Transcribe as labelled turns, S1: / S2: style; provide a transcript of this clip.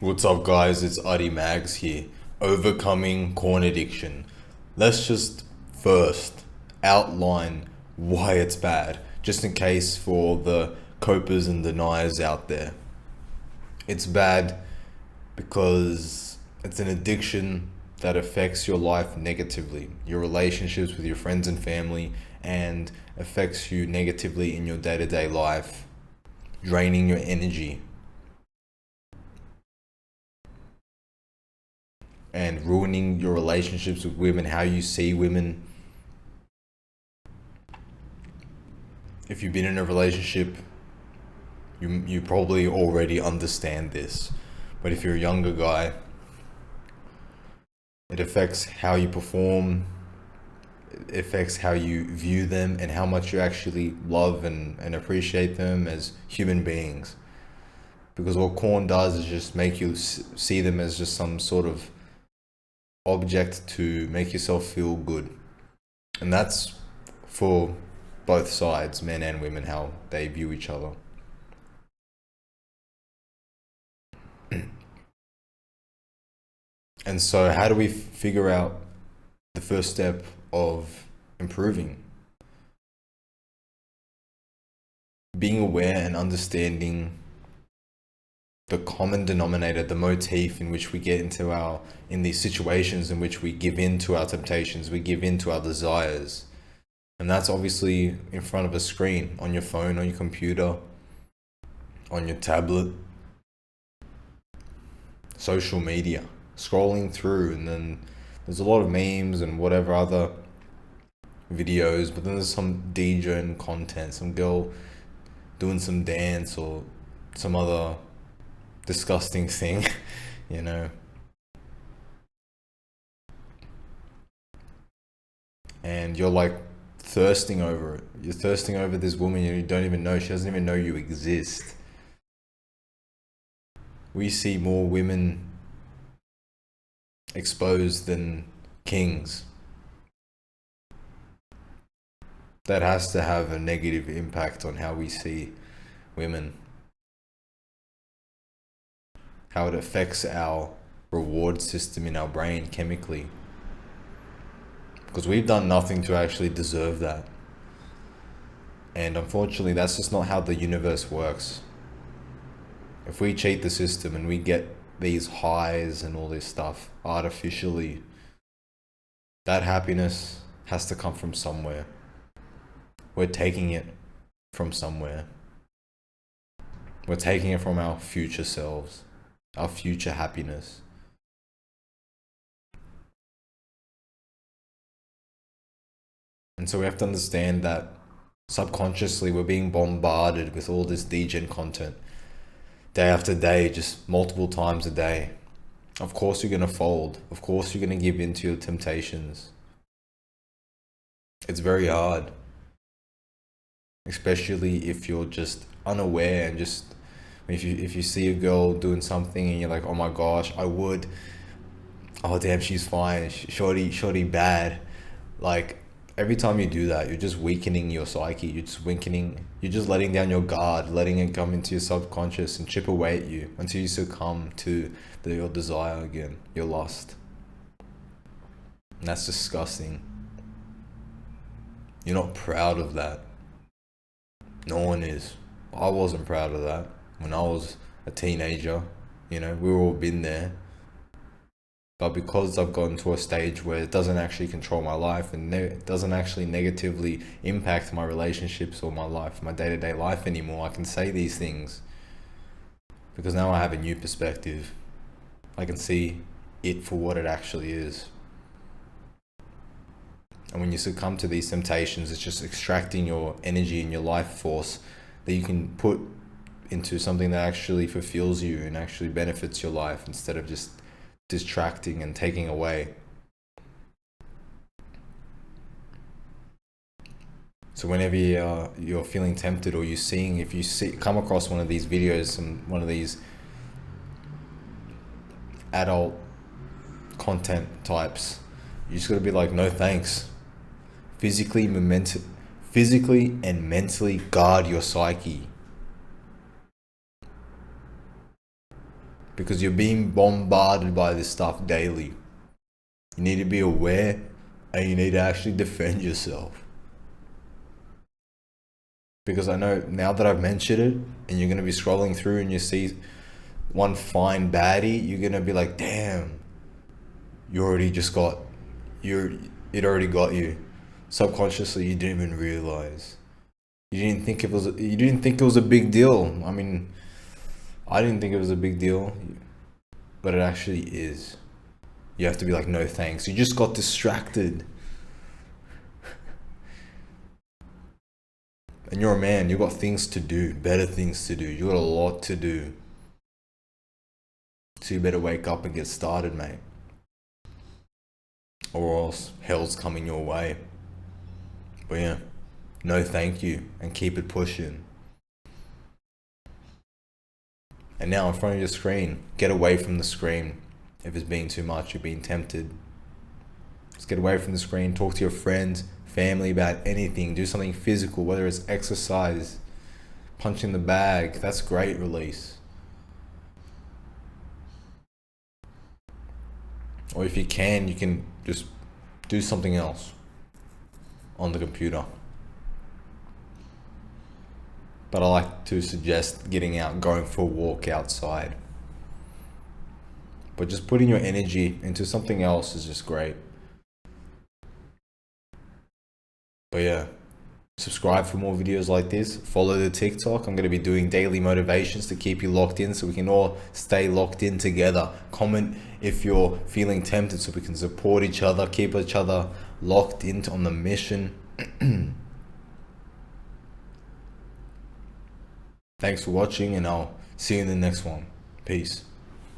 S1: What's up, guys? It's Adi Mags here. Overcoming corn addiction. Let's just first outline why it's bad, just in case for the copers and deniers out there. It's bad because it's an addiction that affects your life negatively, your relationships with your friends and family, and affects you negatively in your day to day life, draining your energy and ruining your relationships with women, how you see women. If you've been in a relationship, you probably already understand this. But if you're a younger guy, it affects how you perform, it affects how you view them, and how much you actually love and appreciate them as human beings. Because what corn does is just make you see them as just some sort of object to make yourself feel good. And that's for both sides, men and women, how they view each other. And so, how do we figure out the first step of improving? Being aware and understanding the common denominator, the motif in which we get in these situations in which we give in to our temptations, we give in to our desires. And that's obviously in front of a screen, on your phone, on your computer, on your tablet, social media, scrolling through, and then there's a lot of memes and whatever other videos, but then there's some degen content, some girl doing some dance or some other disgusting thing, you know. And you're like thirsting over it. You're thirsting over this woman you don't even know. She doesn't even know you exist. We see more women exposed than kings. That has to have a negative impact on how we see women, how it affects our reward system in our brain chemically. Because we've done nothing to actually deserve that. And unfortunately, that's just not how the universe works. If we cheat the system and we get these highs and all this stuff artificially, that happiness has to come from somewhere. We're taking it from somewhere. We're taking it from our future selves, our future happiness. And so we have to understand that subconsciously we're being bombarded with all this degen content day after day, just multiple times a day. Of course you're going to fold. Of course you're going to give in to your temptations. It's very hard, especially if you're just unaware and just if you see a girl doing something and you're like, oh my gosh, I would, oh damn, she's fine, shorty bad. Like, every time you do that, you're just weakening your psyche. You're just letting down your guard, letting it come into your subconscious and chip away at you until you succumb to your desire again, your lust. And that's disgusting. You're not proud of that. No one is. I wasn't proud of that when I was a teenager. You know, we've all been there. But because I've gotten to a stage where it doesn't actually control my life and it doesn't actually negatively impact my relationships or my life, my day-to-day life anymore, I can say these things because now I have a new perspective. I can see it for what it actually is. And when you succumb to these temptations, it's just extracting your energy and your life force that you can put into something that actually fulfills you and actually benefits your life instead of just distracting and taking away. So whenever you're feeling tempted, or if you come across one of these videos, one of these adult content types, you just gotta be like, no thanks. Physically and mentally guard your psyche. because you're being bombarded by this stuff daily. You need to be aware, and you need to actually defend yourself. Because I know now that I've mentioned it, and you're going to be scrolling through and you see one fine baddie, you're going to be like, damn, it already got you. Subconsciously, you didn't even realize. You didn't think it was a big deal. I mean, I didn't think it was a big deal, but it actually is. You have to be like, no thanks. You just got distracted. And you're a man, you got things to do, better things to do. You got a lot to do. So you better wake up and get started, mate. Or else hell's coming your way. But yeah, no thank you, and keep it pushing. And now in front of your screen, get away from the screen. If it's being too much, you're being tempted. Just get away from the screen, talk to your friends, family about anything. Do something physical, whether it's exercise, punching the bag. That's great release. Or if you can just do something else on the computer. But I like to suggest getting out, going for a walk outside. But just putting your energy into something else is just great. But yeah, subscribe for more videos like this. Follow the TikTok. I'm going to be doing daily motivations to keep you locked in, so we can all stay locked in together. Comment if you're feeling tempted, so we can support each other, keep each other locked in on the mission. Thanks for watching, and I'll see you in the next one. Peace.